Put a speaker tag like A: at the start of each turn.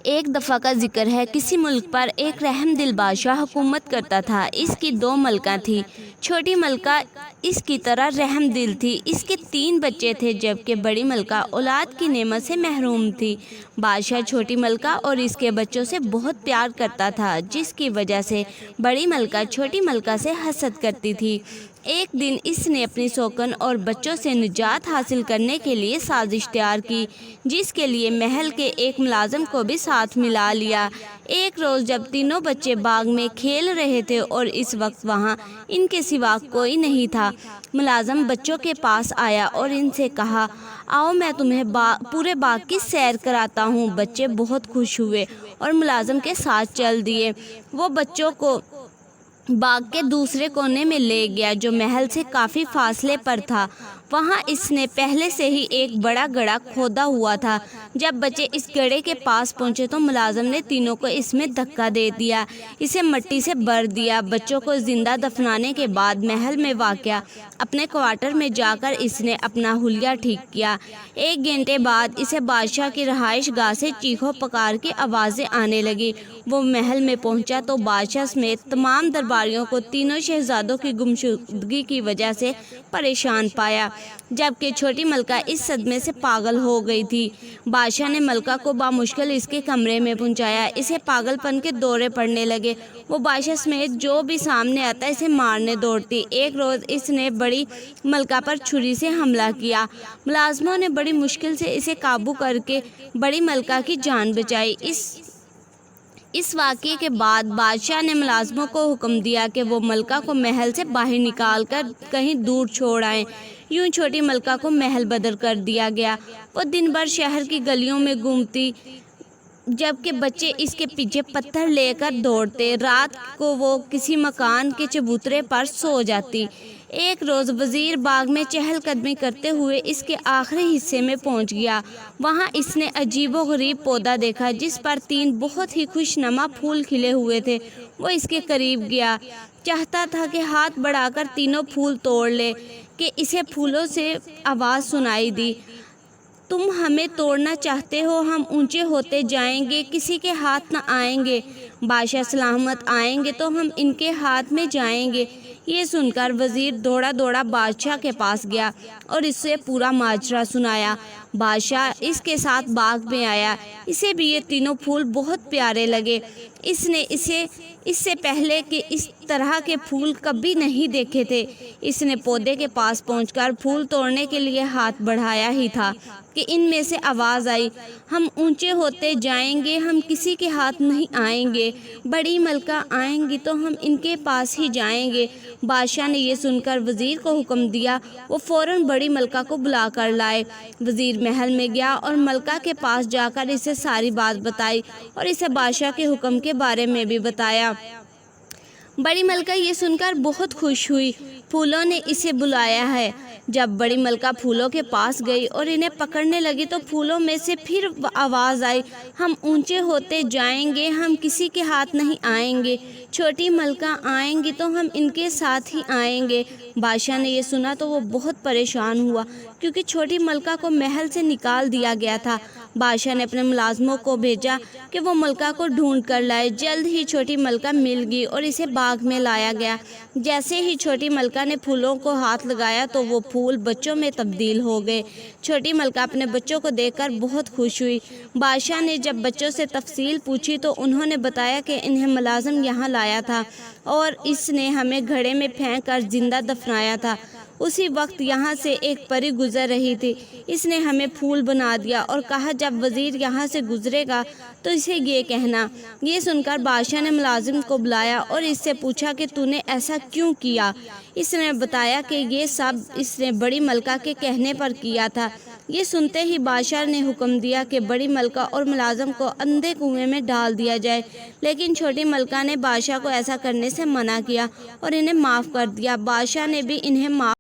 A: ایک دفعہ کا ذکر ہے، کسی ملک پر ایک رحم دل بادشاہ حکومت کرتا تھا۔ اس کی 2 ملکہ تھیں۔ چھوٹی ملکہ اس کی طرح رحم دل تھی۔ اس کے 3 بچے تھے، جبکہ بڑی ملکہ اولاد کی نعمت سے محروم تھی۔ بادشاہ چھوٹی ملکہ اور اس کے بچوں سے بہت پیار کرتا تھا، جس کی وجہ سے بڑی ملکہ چھوٹی ملکہ سے حسد کرتی تھی۔ ایک دن اس نے اپنی سوکن اور بچوں سے نجات حاصل کرنے کے لیے سازش تیار کی، جس کے لیے محل کے ایک ملازم کو بھی ساتھ ملا لیا۔ ایک روز جب تینوں بچے باغ میں کھیل رہے تھے اور اس وقت وہاں ان کے سوا کوئی نہیں تھا، ملازم بچوں کے پاس آیا اور ان سے کہا، آؤ میں تمہیں پورے باغ کی سیر کراتا ہوں۔ بچے بہت خوش ہوئے اور ملازم کے ساتھ چل دیے۔ وہ بچوں کو باغ کے دوسرے کونے میں لے گیا، جو محل سے کافی فاصلے پر تھا۔ وہاں اس نے پہلے سے ہی ایک بڑا گڑھا کھودا ہوا تھا۔ جب بچے اس گڑھے کے پاس پہنچے تو ملازم نے تینوں کو اس میں دھکا دے دیا، اسے مٹی سے بھر دیا۔ بچوں کو زندہ دفنانے کے بعد محل میں واقع اپنے کوارٹر میں جا کر اس نے اپنا حلیہ ٹھیک کیا۔ 1 گھنٹے بعد اسے بادشاہ کی رہائش گاہ سے چیخو پکار کی آوازیں آنے لگی۔ وہ محل میں پہنچا تو بادشاہ سمیت تمام درباریوں کو تینوں شہزادوں کی گمشدگی کی وجہ سے پریشان پایا، جبکہ چھوٹی ملکہ اس صدمے سے پاگل ہو گئی تھی۔ بادشاہ نے ملکہ کو بامشکل اس کے کمرے میں پہنچایا۔ اسے پاگل پن کے دورے پڑنے لگے۔ وہ بادشاہ سمیت جو بھی سامنے آتا اسے مارنے دوڑتی۔ ایک روز اس نے بڑی ملکہ پر چھری سے حملہ کیا۔ ملازموں نے بڑی مشکل سے اسے قابو کر کے بڑی ملکہ کی جان بچائی۔ اس واقعے کے بعد بادشاہ نے ملازموں کو حکم دیا کہ وہ ملکہ کو محل سے باہر نکال کر کہیں دور چھوڑ آئیں۔ یوں چھوٹی ملکہ کو محل بدر کر دیا گیا۔ وہ دن بھر شہر کی گلیوں میں گھومتی، جبکہ بچے اس کے پیچھے پتھر لے کر دوڑتے۔ رات کو وہ کسی مکان کے چبوترے پر سو جاتی۔ ایک روز وزیر باغ میں چہل قدمی کرتے ہوئے اس کے آخری حصے میں پہنچ گیا۔ وہاں اس نے عجیب و غریب پودا دیکھا، جس پر 3 بہت ہی خوش نما پھول کھلے ہوئے تھے۔ وہ اس کے قریب گیا، چاہتا تھا کہ ہاتھ بڑھا کر تینوں پھول توڑ لے کہ اسے پھولوں سے آواز سنائی دی، تم ہمیں توڑنا چاہتے ہو؟ ہم اونچے ہوتے جائیں گے، کسی کے ہاتھ نہ آئیں گے۔ بادشاہ سلامت آئیں گے تو ہم ان کے ہاتھ میں جائیں گے۔ یہ سن کر وزیر دوڑا دوڑا بادشاہ کے پاس گیا اور اس سے پورا ماجرا سنایا۔ بادشاہ اس کے ساتھ باغ میں آیا۔ اسے بھی یہ تینوں پھول بہت پیارے لگے۔ اس نے اس سے پہلے کہ اس طرح کے پھول کبھی نہیں دیکھے تھے۔ اس نے پودے کے پاس پہنچ کر پھول توڑنے کے لیے ہاتھ بڑھایا ہی تھا کہ ان میں سے آواز آئی، ہم اونچے ہوتے جائیں گے، ہم کسی کے ہاتھ نہیں آئیں گے۔ بڑی ملکہ آئیں گی تو ہم ان کے پاس ہی جائیں گے۔ بادشاہ نے یہ سن کر وزیر کو حکم دیا، وہ فوراً بڑی ملکہ کو بلا کر لائے۔ وزیر محل میں گیا اور ملکہ کے پاس جا کر اسے ساری بات بتائی اور اسے بادشاہ کے حکم کے بارے میں بھی بتایا۔ بڑی ملکہ یہ سن کر بہت خوش ہوئی۔ پھولوں نے اسے بلایا ہے۔ جب بڑی ملکہ پھولوں کے پاس گئی اور انہیں پکڑنے لگی تو پھولوں میں سے پھر آواز آئی، ہم اونچے ہوتے جائیں گے، ہم کسی کے ہاتھ نہیں آئیں گے۔ چھوٹی ملکہ آئیں گی تو ہم ان کے ساتھ ہی آئیں گے۔ بادشاہ نے یہ سنا تو وہ بہت پریشان ہوا، کیونکہ چھوٹی ملکہ کو محل سے نکال دیا گیا تھا۔ بادشاہ نے اپنے ملازموں کو بھیجا کہ وہ ملکہ کو ڈھونڈ کر لائے۔ جلد ہی چھوٹی ملکہ مل گئی اور اسے باغ میں لایا گیا۔ جیسے ہی چھوٹی ملکہ نے پھولوں کو ہاتھ لگایا تو وہ پھول بچوں میں تبدیل ہو گئے۔ چھوٹی ملکہ اپنے بچوں کو دیکھ کر بہت خوش ہوئی۔ بادشاہ نے جب بچوں سے تفصیل پوچھی تو انہوں نے بتایا کہ انہیں ملازم یہاں لایا تھا اور اس نے ہمیں گھڑے میں پھینک کر زندہ دفنایا تھا۔ اسی وقت یہاں سے ایک پری گزر رہی تھی، اس نے ہمیں پھول بنا دیا اور کہا جب وزیر یہاں سے گزرے گا تو اسے یہ کہنا۔ یہ سن کر بادشاہ نے ملازم کو بلایا اور اس سے پوچھا کہ تو نے ایسا کیوں کیا؟ اس نے بتایا کہ یہ سب اس نے بڑی ملکہ کے کہنے پر کیا تھا۔ یہ سنتے ہی بادشاہ نے حکم دیا کہ بڑی ملکہ اور ملازم کو اندھے کنویں میں ڈال دیا جائے، لیکن چھوٹی ملکہ نے بادشاہ کو ایسا کرنے سے منع کیا اور انہیں معاف کر دیا۔ بادشاہ نے بھی انہیں معاف